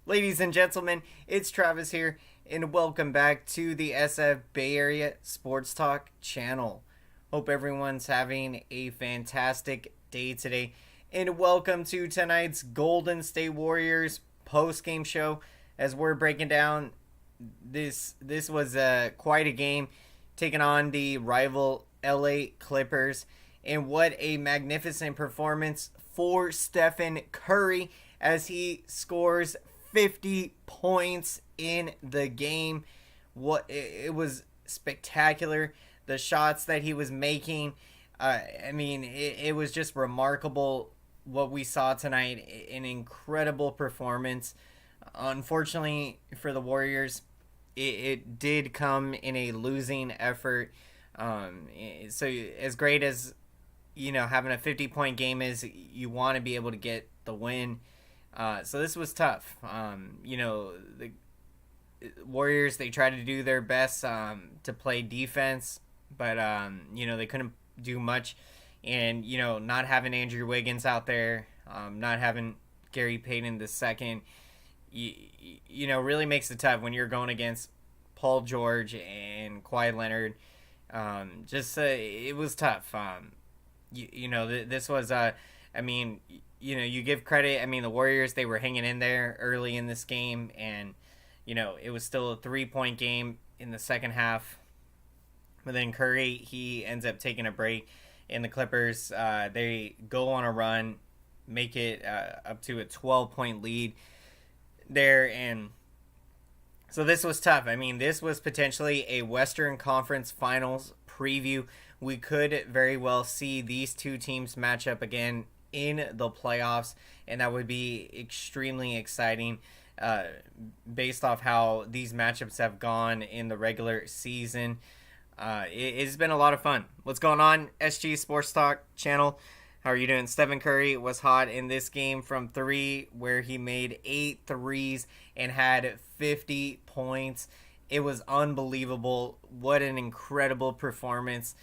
Ladies and gentlemen, it's Travis here, and welcome back to the SF Bay Area SportsTalk channel. Hope everyone's having a fantastic day today, and welcome to tonight's Golden State Warriors post-game show as we're breaking down this was quite a game, taking on the rival LA Clippers, and what a magnificent performance for Stephen Curry as he scores 50 points in the game. It was spectacular. The shots that he was making, it was just remarkable what we saw tonight. An incredible performance. Unfortunately for the Warriors, it did come in a losing effort. So as great as having a 50-point game is, you want to be able to get the win. So this was tough. The Warriors, they tried to do their best to play defense, but they couldn't do much. And not having Andrew Wiggins out there, not having Gary Payton II, really makes it tough when you're going against Paul George and Kawhi Leonard. It was tough. This was you give credit. The Warriors, they were hanging in there early in this game, and it was still a 3-point game in the second half. But then Curry, he ends up taking a break, and the Clippers, they go on a run, make it up to a 12-point lead there, and so this was tough. This was potentially a Western Conference Finals preview. We could very well see these two teams match up again in the playoffs, and that would be extremely exciting based off how these matchups have gone in the regular season. It's been a lot of fun. What's going on, SG Sports Talk channel? How are you doing? Stephen Curry was hot in this game from three, where he made 8 threes and had 50 points. It was unbelievable. What an incredible performance.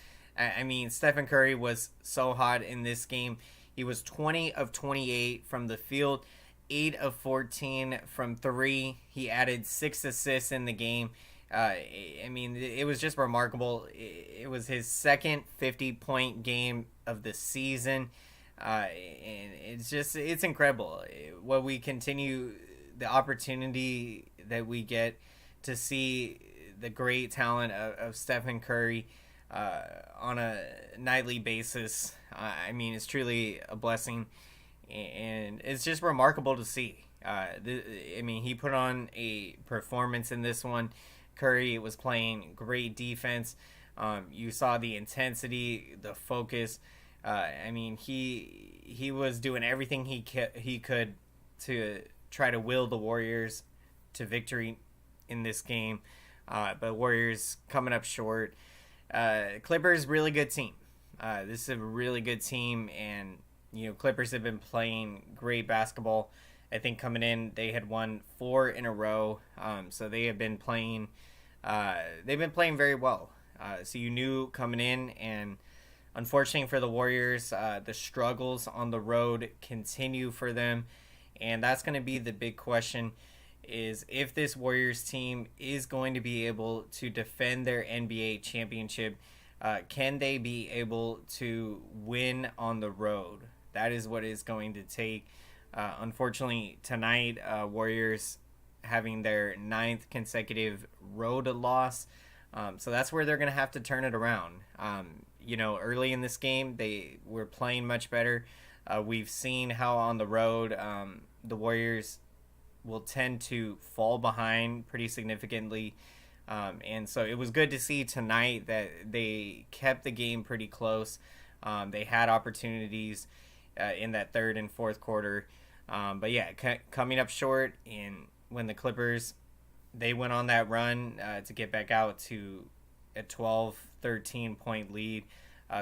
Stephen Curry was so hot in this game. He was 20 of 28 from the field, 8 of 14 from three. He added 6 assists in the game. It was just remarkable. It was his second 50-point game of the season. And it's incredible what we continue, the opportunity that we get to see the great talent of Stephen Curry on a nightly basis. It's truly a blessing, and it's just remarkable to see. He put on a performance in this one. Curry was playing great defense. You saw the intensity, the focus. He was doing everything he could to try to will the Warriors to victory in this game. But Warriors coming up short. Clippers, really good team. This is a really good team, and Clippers have been playing great basketball. I think coming in, they had won 4 in a row. So they have been playing. They've been playing very well. So you knew coming in, and unfortunately for the Warriors, the struggles on the road continue for them, and that's going to be the big question: is if this Warriors team is going to be able to defend their NBA championship. Can they be able to win on the road? That is what it's going to take. Unfortunately, tonight, Warriors having their 9th consecutive road loss. So that's where they're going to have to turn it around. Early in this game, they were playing much better. We've seen how on the road the Warriors will tend to fall behind pretty significantly. And so it was good to see tonight that they kept the game pretty close. They had opportunities in that third and fourth quarter. But yeah, coming up short, and when the Clippers, they went on that run to get back out to a 12-13 point lead,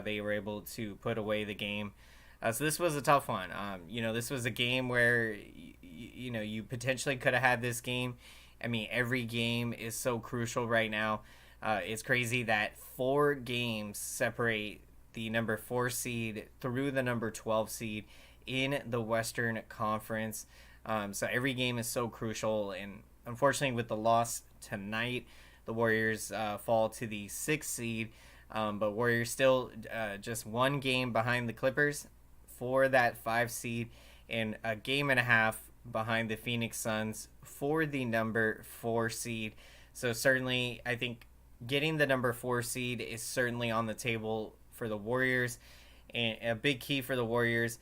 they were able to put away the game. So this was a tough one. This was a game where you potentially could have had this game. Every game is so crucial right now. It's crazy that 4 games separate the number 4 seed through the number 12 seed in the Western Conference. So every game is so crucial. And unfortunately, with the loss tonight, the Warriors fall to the 6th seed. But Warriors still just one game behind the Clippers for that 5 seed, and a game and a half behind the Phoenix Suns for the number 4 seed. So certainly, I think getting the number 4 seed is certainly on the table for the Warriors, and a big key for the Warriors.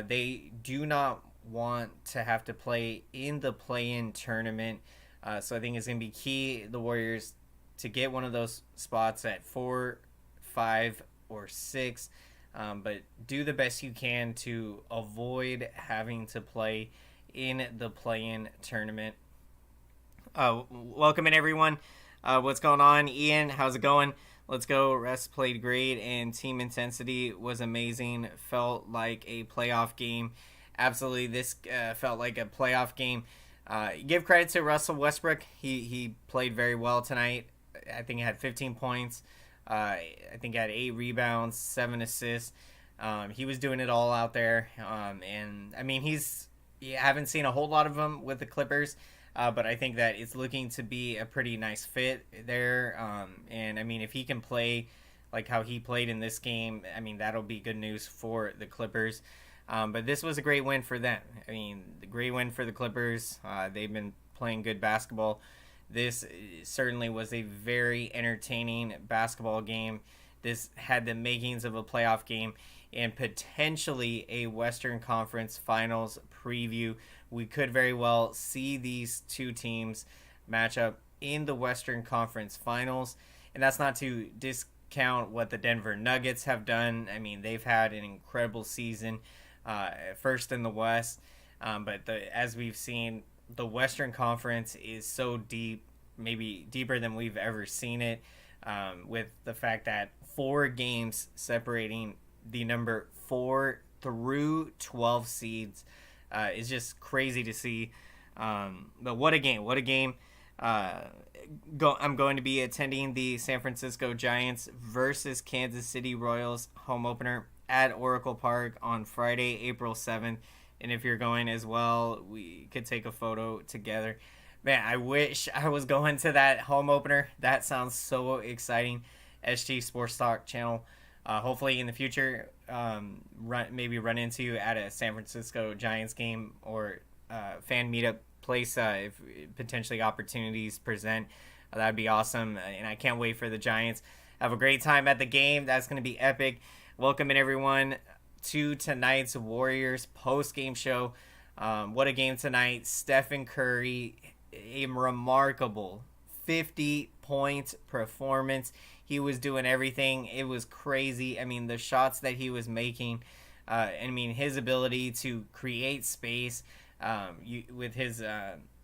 They do not want to have to play in the play-in tournament. So I think it's going to be key, the Warriors, to get one of those spots at 4, 5, or 6. But do the best you can to avoid having to play in the play-in tournament. Welcome in, everyone. What's going on? Ian, how's it going? Let's go. Rest played great, and team intensity was amazing. Felt like a playoff game. Absolutely, this felt like a playoff game. Give credit to Russell Westbrook. He played very well tonight. I think he had 15 points. I think he had 8 rebounds, 7 assists. He was doing it all out there. And I mean, I haven't seen a whole lot of him with the Clippers. But I think that it's looking to be a pretty nice fit there. And I mean, if he can play like how he played in this game, I mean, that'll be good news for the Clippers. But this was a great win for them. I mean, the great win for the Clippers. They've been playing good basketball. This certainly was a very entertaining basketball game. This had the makings of a playoff game and potentially a Western Conference Finals preview. We could very well see these two teams match up in the Western Conference Finals. And that's not to discount what the Denver Nuggets have done. I mean, they've had an incredible season, first in the West. But as we've seen, the Western Conference is so deep, maybe deeper than we've ever seen it, with the fact that 4 games separating the number 4 through 12 seeds is just crazy to see. But what a game. I'm going to be attending the San Francisco Giants versus Kansas City Royals home opener at Oracle Park on Friday, April 7th. And if you're going as well, we could take a photo together. Man, I wish I was going to that home opener. That sounds so exciting. SG Sports Talk channel. Hopefully in the future, run into you at a San Francisco Giants game or fan meetup place if potentially opportunities present. That'd be awesome. And I can't wait for the Giants. Have a great time at the game. That's going to be epic. Welcome in, everyone, to tonight's Warriors post-game show. What a game tonight. Stephen Curry, a remarkable 50-point performance. He was doing everything. It was crazy. I mean, the shots that he was making, I mean, his ability to create space with his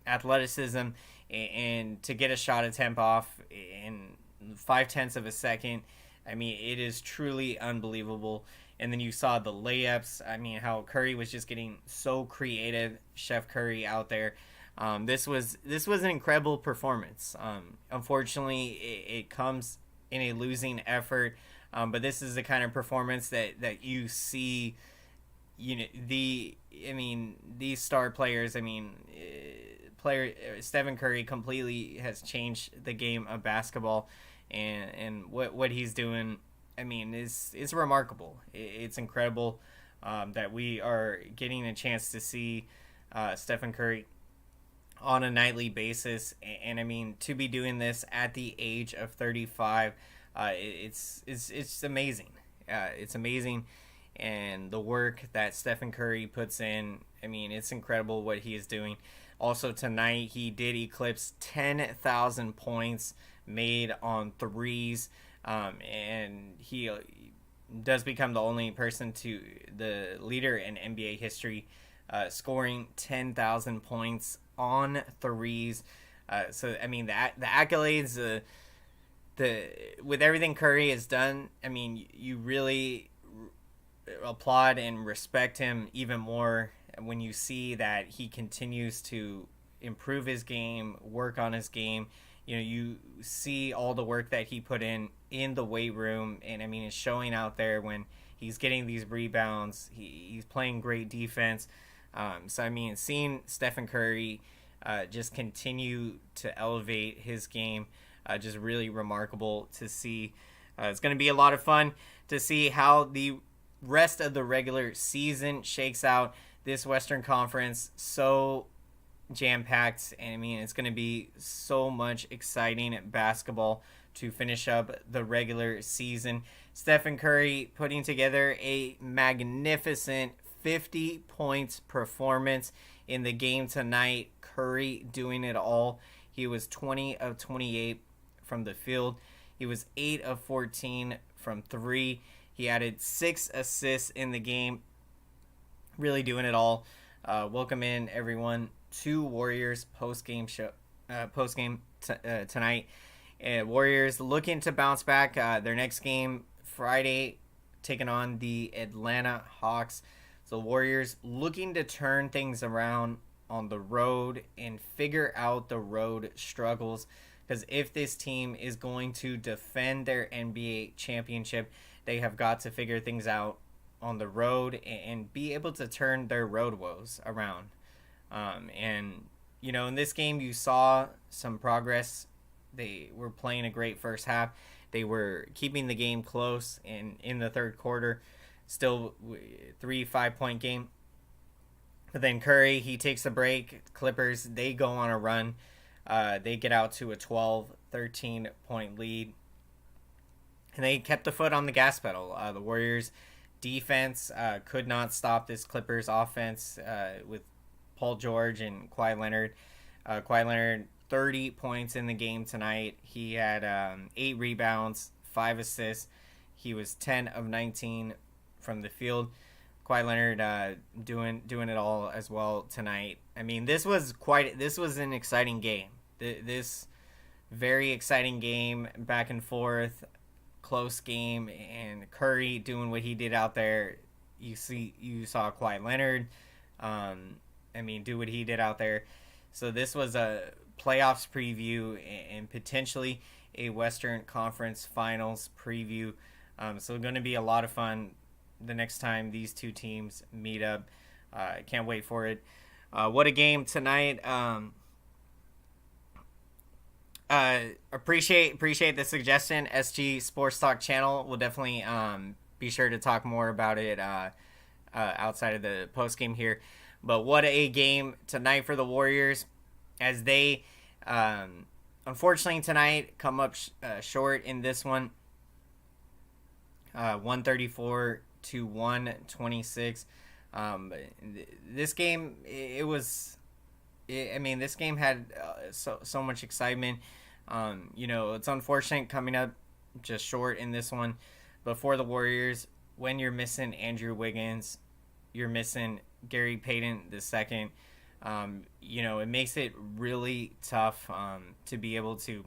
athleticism and to get a shot attempt off in 0.5 of a second. I mean, it is truly unbelievable. And then you saw the layups. I mean, how Curry was just getting so creative. Chef Curry out there. This was an incredible performance. Unfortunately, it comes in a losing effort. But this is the kind of performance that you see. These star players. I mean, Stephen Curry completely has changed the game of basketball, and what he's doing, I mean, is remarkable. It's incredible that we are getting a chance to see Stephen Curry on a nightly basis, and I mean, to be doing this at the age of 35, it's amazing. It's amazing, and the work that Stephen Curry puts in, I mean, it's incredible what he is doing. Also tonight, he did eclipse 10,000 points made on threes, and he does become the only person to the leader in NBA history scoring 10,000 points on threes. So I mean, the accolades, with everything Curry has done, I mean, you really applaud and respect him even more when you see that he continues to improve his game, work on his game. You see all the work that he put in the weight room, and I mean, it's showing out there when he's getting these rebounds. He's playing great defense. So I mean, seeing Stephen Curry just continue to elevate his game, just really remarkable to see. It's going to be a lot of fun to see how the rest of the regular season shakes out. This Western Conference, so jam-packed, and I mean, it's going to be so much exciting basketball to finish up the regular season. Stephen Curry putting together a magnificent 50 points performance in the game tonight. Curry doing it all. He was 20 of 28 from the field. He was 8 of 14 from 3. He added 6 assists in the game. Really doing it all. Welcome in, everyone, to Warriors post-game show. Tonight. Warriors looking to bounce back. Their next game Friday, taking on the Atlanta Hawks. So Warriors looking to turn things around on the road and figure out the road struggles. Because if this team is going to defend their NBA championship, they have got to figure things out on the road and be able to turn their road woes around. And, you know, in this game, you saw some progress. They were playing a great first half. They were keeping the game close in the third quarter. Still 3 5-point game. But then Curry, he takes a break. Clippers, they go on a run. They get out to a 13 point lead. And they kept the foot on the gas pedal. The Warriors defense could not stop this Clippers offense with Paul George and Kawhi Leonard. Kawhi Leonard, 30 points in the game tonight. He had 8 rebounds, 5 assists. He was 10 of 19 from the field. Kawhi Leonard doing it all as well tonight. I mean, this was an exciting game. This very exciting game, back and forth, close game, and Curry doing what he did out there. You saw Kawhi Leonard, do what he did out there. So this was a playoffs preview and potentially a Western Conference Finals preview. So going to be a lot of fun the next time these two teams meet up. Can't wait for it. What a game tonight. Appreciate the suggestion. SG Sports Talk channel will definitely be sure to talk more about it outside of the post game here. But what a game tonight for the Warriors, as they unfortunately tonight come up short in this one. 134 to 126. This game, this game had so much excitement. It's unfortunate coming up just short in this one. But for the Warriors, when you're missing Andrew Wiggins, you're missing Gary Payton II. It makes it really tough to be able to.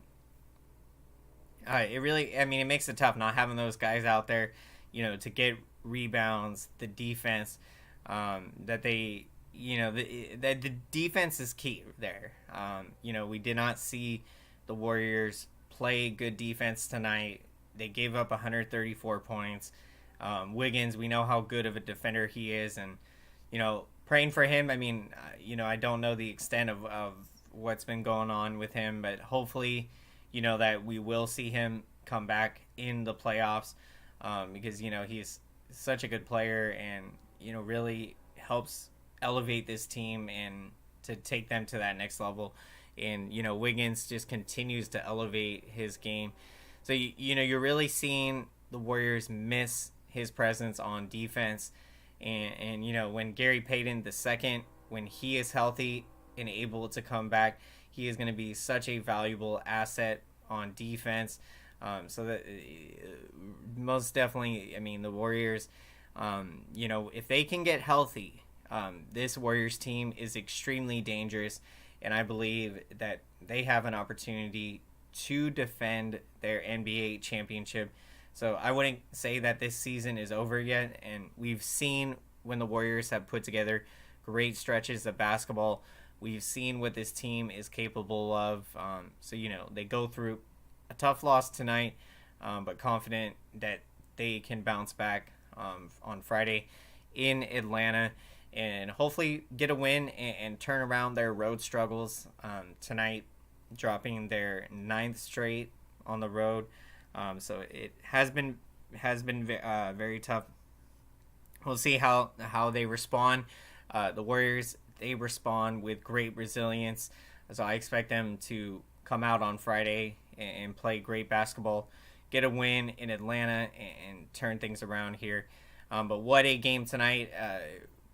It makes it tough not having those guys out there, to get rebounds, the defense, that they, the defense is key there. We did not see the Warriors play good defense tonight. They gave up 134 points. Wiggins, we know how good of a defender he is, and, praying for him. I don't know the extent of what's been going on with him, but hopefully, that we will see him come back in the playoffs, because, he's such a good player and, really helps elevate this team and to take them to that next level. And, Wiggins just continues to elevate his game. So, you're really seeing the Warriors miss his presence on defense. And when Gary Payton II, when he is healthy and able to come back, he is going to be such a valuable asset on defense. So that most definitely, the Warriors, if they can get healthy, this Warriors team is extremely dangerous. And I believe that they have an opportunity to defend their NBA championship. So I wouldn't say that this season is over yet. And we've seen when the Warriors have put together great stretches of basketball, we've seen what this team is capable of. So, they go through a tough loss tonight, but confident that they can bounce back on Friday in Atlanta. and hopefully get a win and turn around their road struggles tonight, dropping their ninth straight on the road. So it has been very tough. We'll see how they respond. The Warriors, they respond with great resilience, so I expect them to come out on Friday and play great basketball, get a win in Atlanta, and turn things around here. But what a game tonight!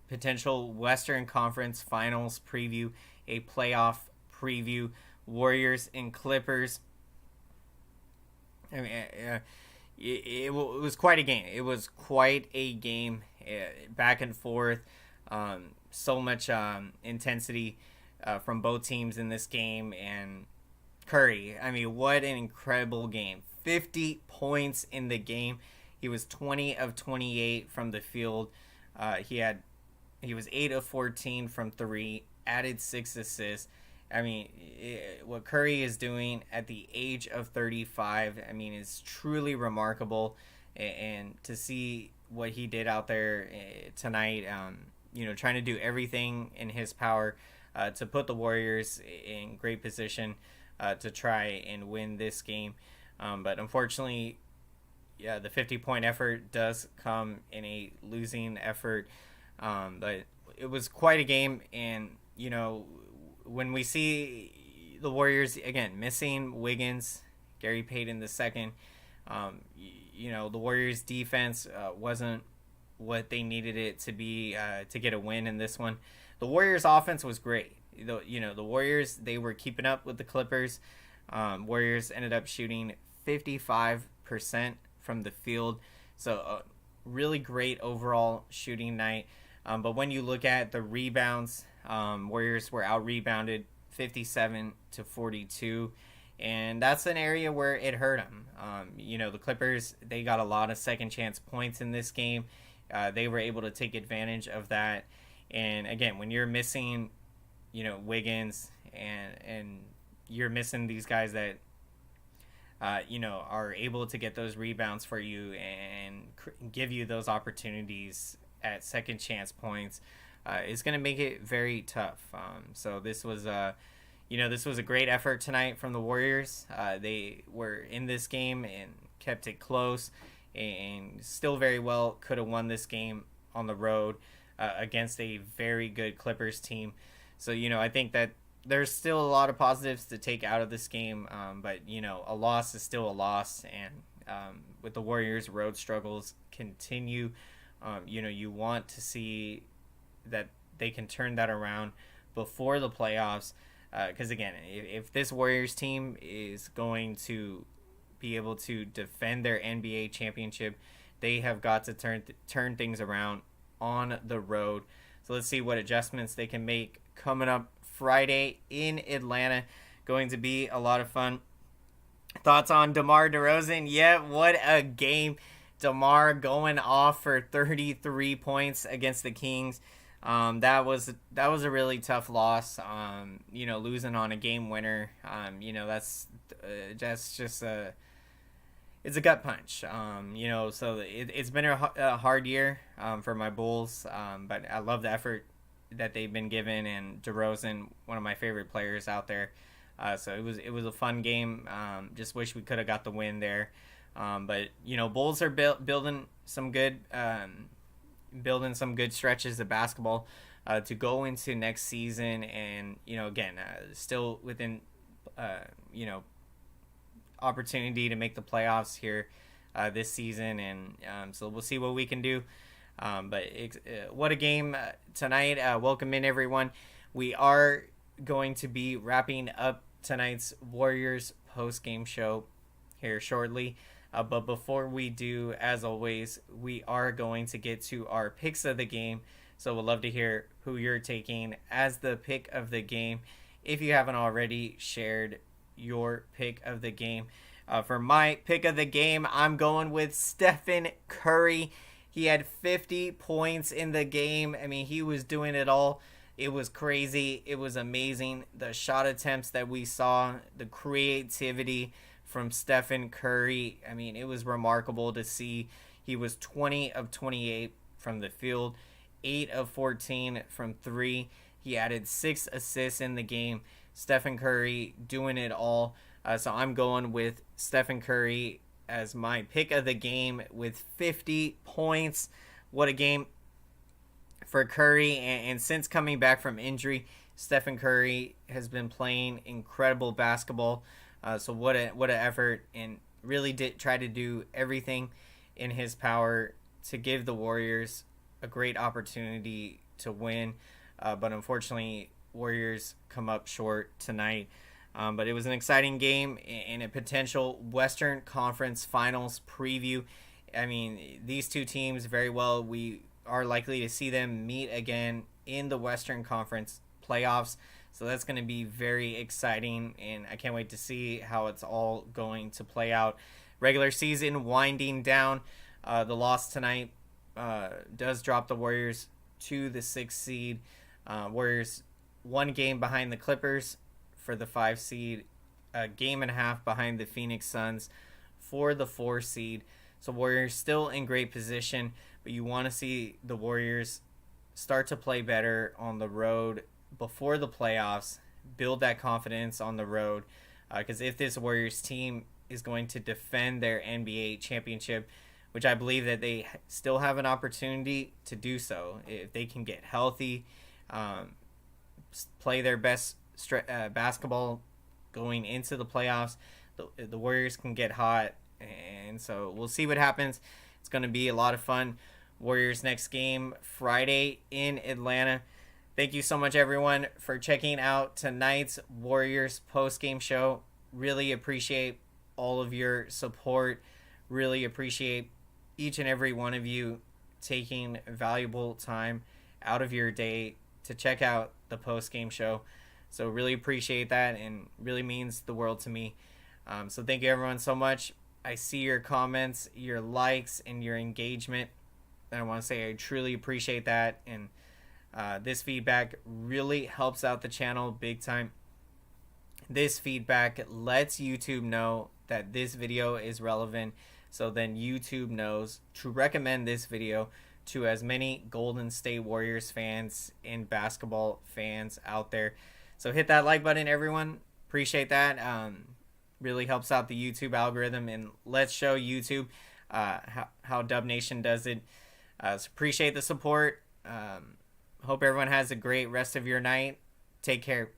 Potential Western Conference Finals preview, a playoff preview. Warriors and Clippers. I mean, it was quite a game. It was quite a game, back and forth. So much intensity from both teams in this game. And Curry, I mean, what an incredible game. 50 points in the game. He was 20 of 28 from the field. He was 8 of 14 from 3, added 6 assists. I mean, what Curry is doing at the age of 35, I mean, is truly remarkable. And to see what he did out there tonight, trying to do everything in his power to put the Warriors in great position to try and win this game. But unfortunately, yeah, the 50-point effort does come in a losing effort. But it was quite a game, and when we see the Warriors again missing Wiggins, Gary Payton II, the Warriors defense wasn't what they needed it to be to get a win in this one. The Warriors offense was great. The Warriors, they were keeping up with the Clippers. Warriors ended up shooting 55% from the field, so really great overall shooting night. But when you look at the rebounds, Warriors were out-rebounded 57-42, and that's an area where it hurt them. The Clippers, they got a lot of second-chance points in this game. They were able to take advantage of that. And, again, when you're missing, Wiggins and you're missing these guys that, are able to get those rebounds for you and give you those opportunities at second chance points, is going to make it very tough. So this was a great effort tonight from the Warriors. They were in this game and kept it close, and still very well could have won this game on the road against a very good Clippers team. So I think that there's still a lot of positives to take out of this game, but a loss is still a loss, and with the Warriors' road struggles continue. You want to see that they can turn that around before the playoffs, because again, if this Warriors team is going to be able to defend their NBA championship, they have got to turn things around on the road. So let's see what adjustments they can make coming up Friday in Atlanta. Going to be a lot of fun. Thoughts on DeMar DeRozan? Yeah, what a game. DeMar going off for 33 points against the Kings. That was a really tough loss. Losing on a game winner. That's just it's a gut punch. So it's been a hard year for my Bulls. But I love the effort that they've been given, and DeRozan, one of my favorite players out there. So it was a fun game. Just wish we could have got the win there. But Bulls are building some good stretches of basketball to go into next season, and again, still within opportunity to make the playoffs here this season, and so we'll see what we can do. But what a game tonight. Welcome in, everyone. We are going to be wrapping up tonight's Warriors post-game show here shortly. But before we do, as always, we are going to get to our picks of the game. So we'd love to hear who you're taking as the pick of the game. If you haven't already shared your pick of the game. For my pick of the game, I'm going with Stephen Curry. He had 50 points in the game. I mean, he was doing it all. It was crazy. It was amazing. The shot attempts that we saw, the creativity from Stephen Curry. I mean, it was remarkable to see. He was 20 of 28 from the field, 8 of 14 from 3. He added 6 assists in the game. Stephen Curry doing it all. So I'm going with Stephen Curry as my pick of the game with 50 points. What a game for Curry. And since coming back from injury, Stephen Curry has been playing incredible basketball. So what an effort, and really did try to do everything in his power to give the Warriors a great opportunity to win. But unfortunately, Warriors come up short tonight. But it was an exciting game and a potential Western Conference Finals preview. I mean, these two teams very well, we are likely to see them meet again in the Western Conference playoffs. So that's going to be very exciting, and I can't wait to see how it's all going to play out. Regular season winding down. The loss tonight does drop the Warriors to the 6th seed. Warriors 1 game behind the Clippers for the 5 seed, a game and a half behind the Phoenix Suns for the 4 seed. So Warriors still in great position, but you want to see the Warriors start to play better on the road before the playoffs, build that confidence on the road, because if this Warriors team is going to defend their NBA championship, which I believe that they still have an opportunity to do so, if they can get healthy, play their best basketball going into the playoffs, the Warriors can get hot, and so we'll see what happens. It's going to be a lot of fun. Warriors next game Friday in Atlanta. Thank you so much, everyone, for checking out tonight's Warriors post-game show. Really appreciate all of your support. Really appreciate each and every one of you taking valuable time out of your day to check out the post-game show. So really appreciate that, and really means the world to me. So thank you, everyone, so much. I see your comments, your likes, and your engagement. And I want to say I truly appreciate that. And this feedback really helps out the channel big time. This feedback lets YouTube know that this video is relevant, so then YouTube knows to recommend this video to as many Golden State Warriors fans and basketball fans out there. So hit that like button, everyone. Appreciate that. Really helps out the YouTube algorithm, and let's show YouTube how Dub Nation does it. So appreciate the support. Hope everyone has a great rest of your night. Take care.